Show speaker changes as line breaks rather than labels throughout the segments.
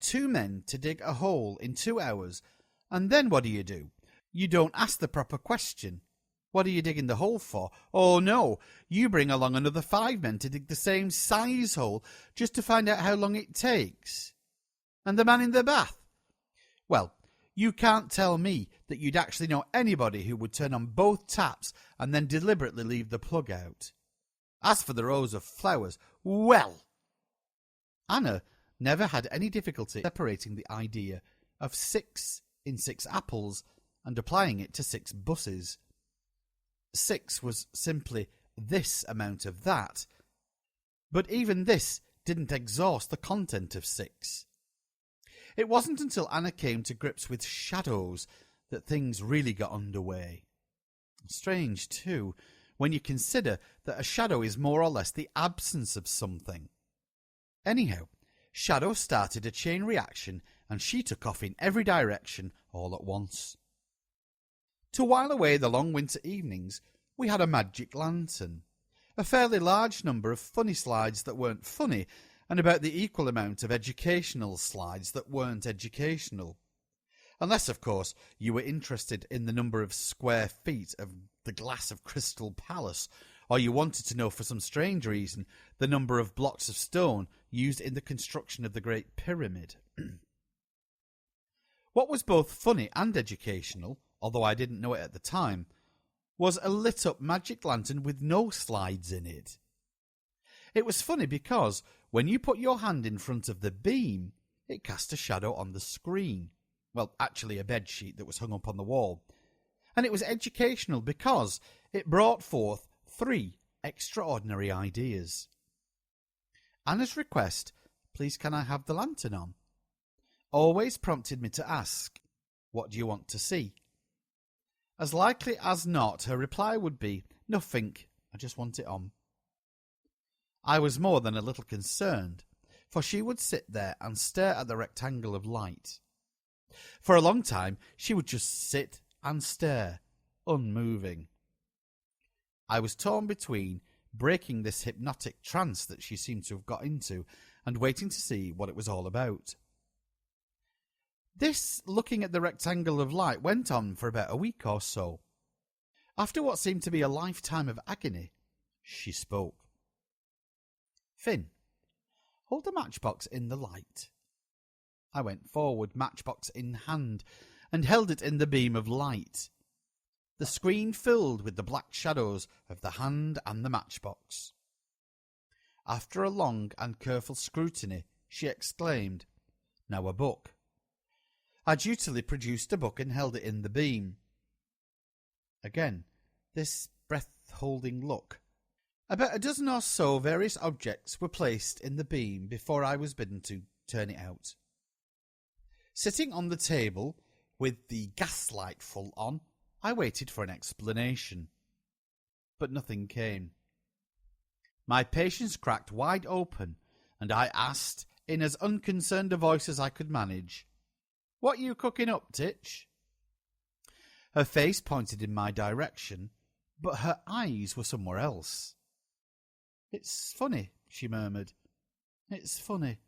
2 men to dig a hole in 2 hours, and then what do? You don't ask the proper question. What are you digging the hole for? Oh no, you bring along another 5 men to dig the same size hole just to find out how long it takes. And the man in the bath? Well, you can't tell me that you'd actually know anybody who would turn on both taps and then deliberately leave the plug out. As for the rows of flowers, well... Anna never had any difficulty separating the idea of 6 in 6 apples and applying it to 6 buses. 6 was simply this amount of that, but even this didn't exhaust the content of 6. It wasn't until Anna came to grips with shadows that things really got underway. Strange, too, when you consider that a shadow is more or less the absence of something. Anyhow, shadow started a chain reaction and she took off in every direction all at once. To while away the long winter evenings, we had a magic lantern, a fairly large number of funny slides that weren't funny, and about the equal amount of educational slides that weren't educational. Unless, of course, you were interested in the number of square feet of the glass of Crystal Palace, or you wanted to know for some strange reason the number of blocks of stone used in the construction of the Great Pyramid. What was both funny and educational, although I didn't know it at the time, was a lit-up magic lantern with no slides in it. It was funny because when you put your hand in front of the beam, it cast a shadow on the screen. Well, actually a bedsheet that was hung up on the wall. And it was educational because it brought forth 3 extraordinary ideas. Anna's request, "Please can I have the lantern on?" always prompted me to ask, "What do you want to see?" As likely as not, her reply would be, "Nothing, I just want it on." I was more than a little concerned, for she would sit there and stare at the rectangle of light. For a long time she would just sit and stare, unmoving. I was torn between breaking this hypnotic trance that she seemed to have got into and waiting to see what it was all about. This looking at the rectangle of light went on for about a week or so. After what seemed to be a lifetime of agony, she spoke. "Finn, hold the matchbox in the light." I went forward, matchbox in hand, and held it in the beam of light. The screen filled with the black shadows of the hand and the matchbox. After a long and careful scrutiny, she exclaimed, "Now a book." I dutifully produced a book and held it in the beam. Again, this breath-holding look. About a dozen or so various objects were placed in the beam before I was bidden to turn it out. Sitting on the table, with the gaslight full on, I waited for an explanation. But nothing came. My patience cracked wide open, and I asked, in as unconcerned a voice as I could manage, "What you cooking up, Titch?" Her face pointed in my direction, but her eyes were somewhere else. "It's funny," she murmured. "It's funny."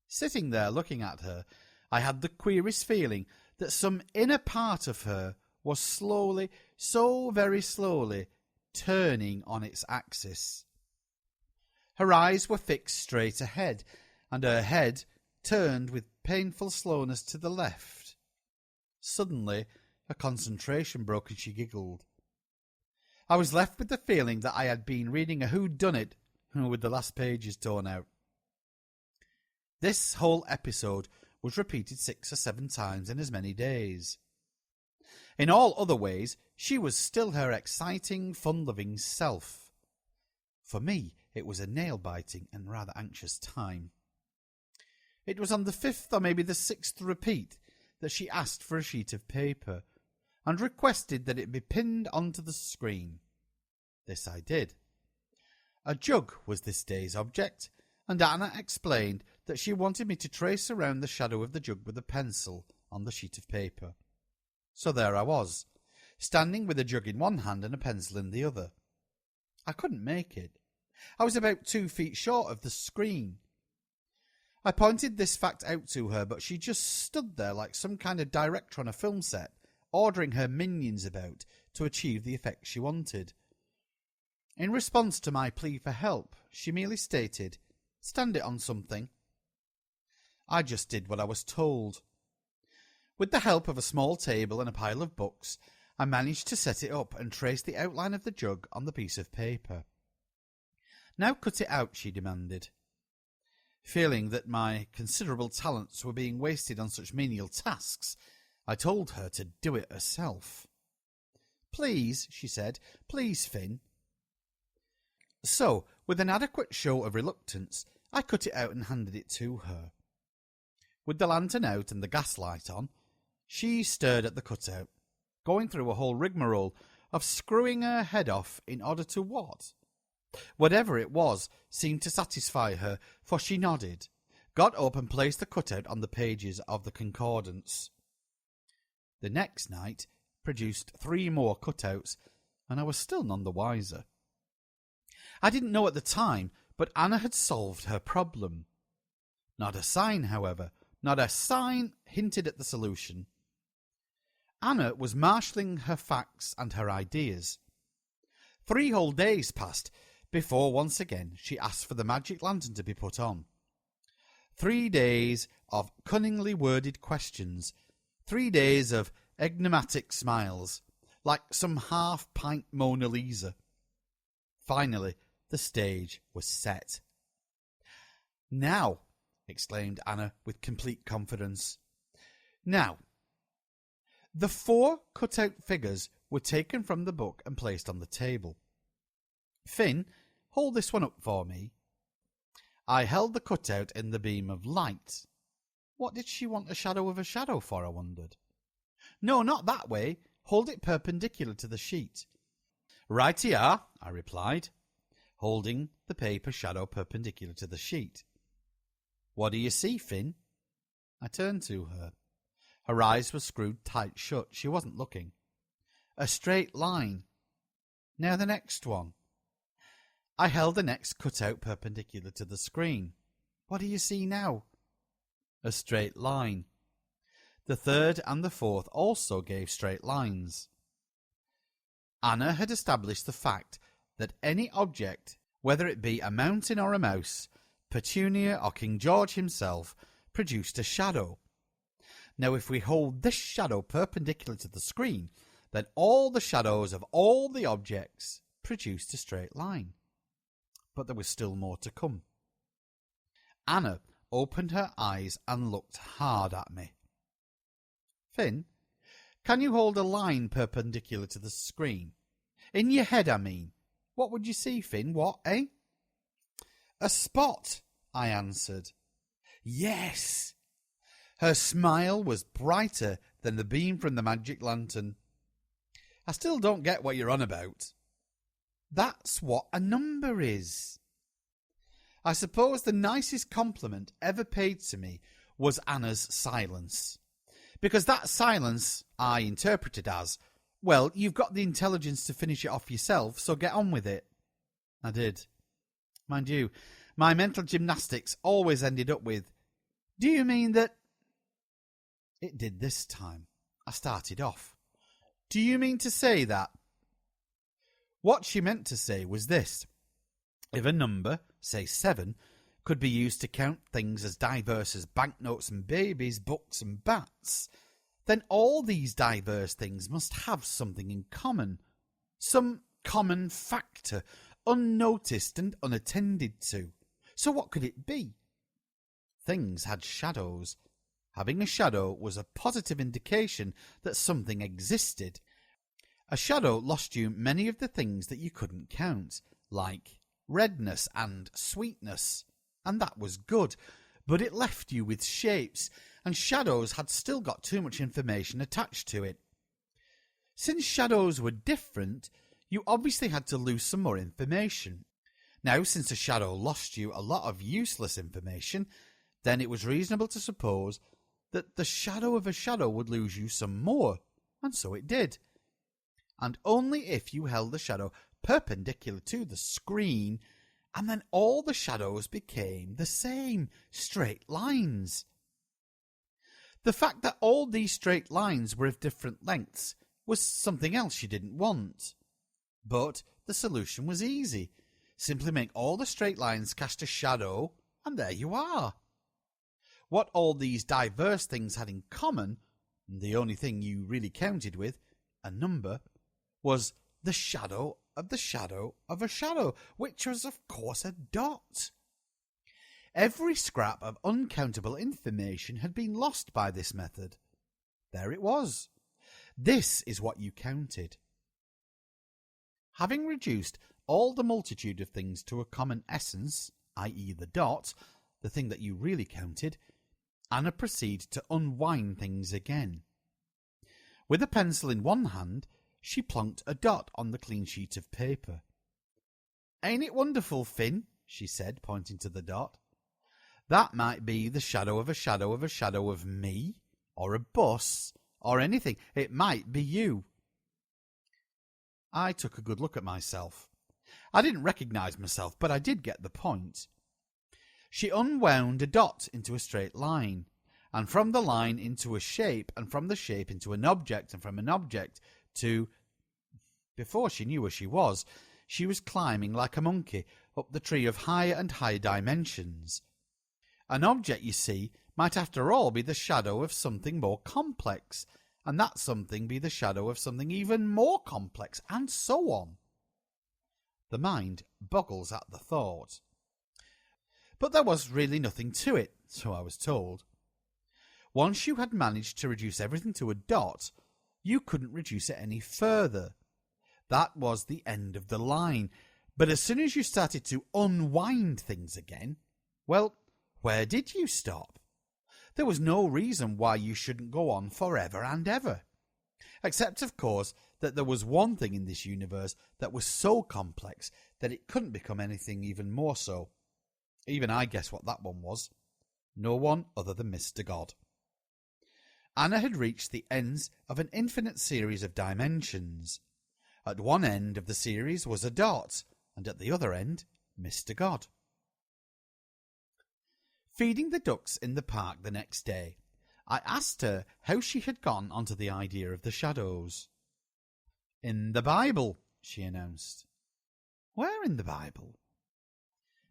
Sitting there looking at her, I had the queerest feeling that some inner part of her was slowly, so very slowly, turning on its axis. Her eyes were fixed straight ahead, and her head turned with painful slowness to the left. Suddenly, her concentration broke and she giggled. I was left with the feeling that I had been reading a whodunit with the last pages torn out. This whole episode was repeated 6 or 7 times in as many days. In all other ways, she was still her exciting, fun-loving self. For me, it was a nail-biting and rather anxious time. It was on the 5th or maybe the 6th repeat that she asked for a sheet of paper and requested that it be pinned onto the screen. This I did. A jug was this day's object, and Anna explained that she wanted me to trace around the shadow of the jug with a pencil on the sheet of paper. So there I was, standing with a jug in one hand and a pencil in the other. I couldn't make it. I was about 2 feet short of the screen. I pointed this fact out to her, but she just stood there like some kind of director on a film set, ordering her minions about to achieve the effect she wanted. In response to my plea for help, she merely stated, "Stand it on something." I just did what I was told. With the help of a small table and a pile of books, I managed to set it up and trace the outline of the jug on the piece of paper. "Now cut it out," she demanded. Feeling that my considerable talents were being wasted on such menial tasks, I told her to do it herself. "Please," she said, "please, Finn." So, with an adequate show of reluctance, I cut it out and handed it to her. With the lantern out and the gaslight on, she stared at the cutout, going through a whole rigmarole of screwing her head off in order to what? Whatever it was seemed to satisfy her, for she nodded, got up and placed the cutout on the pages of the concordance. The next night produced 3 more cutouts, and I was still none the wiser. I didn't know at the time, but Anna had solved her problem. Not a sign, however, not a sign hinted at the solution. Anna was marshalling her facts and her ideas. 3 whole days passed before once again she asked for the magic lantern to be put on. 3 days of cunningly worded questions, 3 days of enigmatic smiles, like some half-pint Mona Lisa. Finally, the stage was set. "Now," exclaimed Anna with complete confidence. "Now." The 4 cut-out figures were taken from the book and placed on the table. "Finn, hold this one up for me." I held the cutout in the beam of light. What did she want a shadow of a shadow for, I wondered. "No, not that way. Hold it perpendicular to the sheet." "Right-y-are," I replied, holding the paper shadow perpendicular to the sheet. "What do you see, Finn?" I turned to her. Her eyes were screwed tight shut. She wasn't looking. "A straight line." "Now the next one." I held the next cutout perpendicular to the screen. "What do you see now?" "A straight line." The third and the fourth also gave straight lines. Anna had established the fact that any object, whether it be a mountain or a mouse, Petunia or King George himself, produced a shadow. Now if we hold this shadow perpendicular to the screen, then all the shadows of all the objects produced a straight line. But there was still more to come. Anna opened her eyes and looked hard at me. "Finn, can you hold a line perpendicular to the screen? In your head, I mean. What would you see, Finn? What, eh?" "A spot," I answered. "Yes." Her smile was brighter than the beam from the magic lantern. "I still don't get what you're on about." "That's what a number is." I suppose the nicest compliment ever paid to me was Anna's silence. Because that silence I interpreted as, "Well, you've got the intelligence to finish it off yourself, so get on with it." I did. Mind you, my mental gymnastics always ended up with, "Do you mean that—" It did this time. I started off. "Do you mean to say that—" What she meant to say was this. If a number, say 7, could be used to count things as diverse as banknotes and babies, books and bats, then all these diverse things must have something in common, some common factor, unnoticed and unattended to. So what could it be? Things had shadows. Having a shadow was a positive indication that something existed. A shadow lost you many of the things that you couldn't count, like redness and sweetness, and that was good, but it left you with shapes, and shadows had still got too much information attached to it. Since shadows were different, you obviously had to lose some more information. Now, since a shadow lost you a lot of useless information, then it was reasonable to suppose that the shadow of a shadow would lose you some more, and so it did. And only if you held the shadow perpendicular to the screen and then all the shadows became the same, straight lines. The fact that all these straight lines were of different lengths was something else she didn't want. But the solution was easy. Simply make all the straight lines cast a shadow, and there you are. What all these diverse things had in common, the only thing you really counted with, a number, was the shadow of the shadow of a shadow, which was of course a dot. Every scrap of uncountable information had been lost by this method. There it was. This is what you counted. Having reduced all the multitude of things to a common essence, i.e. the dot, the thing that you really counted, Anna proceeded to unwind things again. With a pencil in one hand, she plonked a dot on the clean sheet of paper. "Ain't it wonderful, Finn?" she said, pointing to the dot. "That might be the shadow of a shadow of a shadow of me, or a bus, or anything. It might be you." I took a good look at myself. I didn't recognise myself, but I did get the point. She unwound a dot into a straight line, and from the line into a shape, and from the shape into an object, and from an object to... Before she knew where she was climbing like a monkey up the tree of higher and higher dimensions. An object, you see, might after all be the shadow of something more complex, and that something be the shadow of something even more complex, and so on. The mind boggles at the thought. But there was really nothing to it, so I was told. Once you had managed to reduce everything to a dot, you couldn't reduce it any further. That was the end of the line. But as soon as you started to unwind things again, well, where did you stop? There was no reason why you shouldn't go on forever and ever. Except, of course, that there was one thing in this universe that was so complex that it couldn't become anything even more so. Even I guess what that one was. No one other than Mr. God. Anna had reached the ends of an infinite series of dimensions. At one end of the series was a dot, and at the other end, Mr. God. Feeding the ducks in the park the next day, I asked her how she had gone onto the idea of the shadows. "In the Bible," she announced. "Where in the Bible?"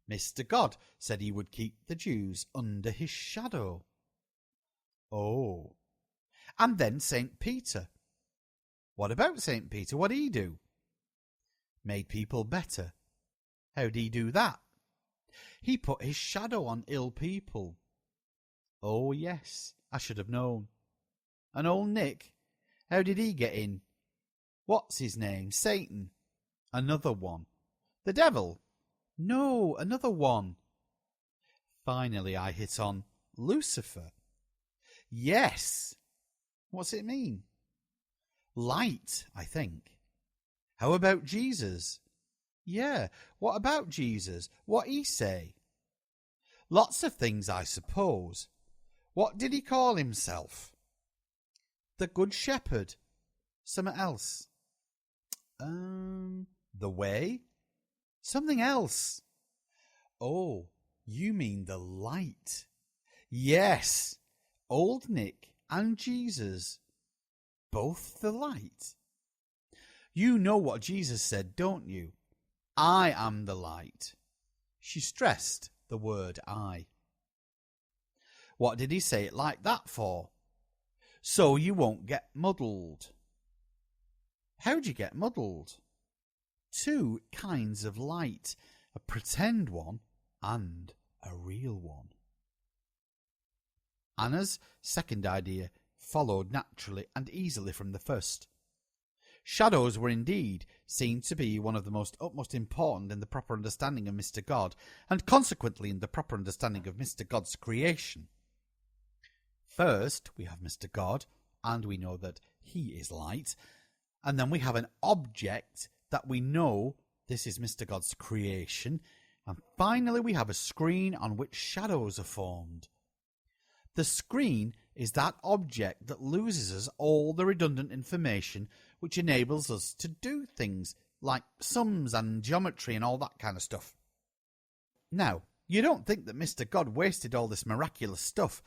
"Mr. God said he would keep the Jews under his shadow." "Oh. And then St. Peter." "What about St. Peter? What'd he do?" "Made people better." "How'd he do that?" "He put his shadow on ill people." "Oh, yes, I should have known." "And old Nick, how did he get in?" "What's his name? Satan?" "Another one." "The devil?" "No, another one." Finally I hit on Lucifer. "Yes." "What's it mean?" "Light, I think." "How about Jesus?" "Yeah, what about Jesus? What he say?" "Lots of things, I suppose. What did he call himself?" "The Good Shepherd." "Something else?" The Way?" "Something else." "Oh, you mean the light." "Yes, old Nick and Jesus. Both the light." "You know what Jesus said, don't you? I am the light." She stressed the word I. "What did he say it like that for?" "So you won't get muddled." "How'd you get muddled?" "Two kinds of light, a pretend one and a real one." Anna's second idea followed naturally and easily from the first. Shadows were indeed seen to be one of the utmost important in the proper understanding of Mr. God, and consequently in the proper understanding of Mr. God's creation. First, we have Mr. God, and we know that he is light, and then we have an object that we know this is Mr. God's creation, and finally we have a screen on which shadows are formed. The screen is that object that loses us all the redundant information which enables us to do things like sums and geometry and all that kind of stuff. Now, you don't think that Mr. God wasted all this miraculous stuff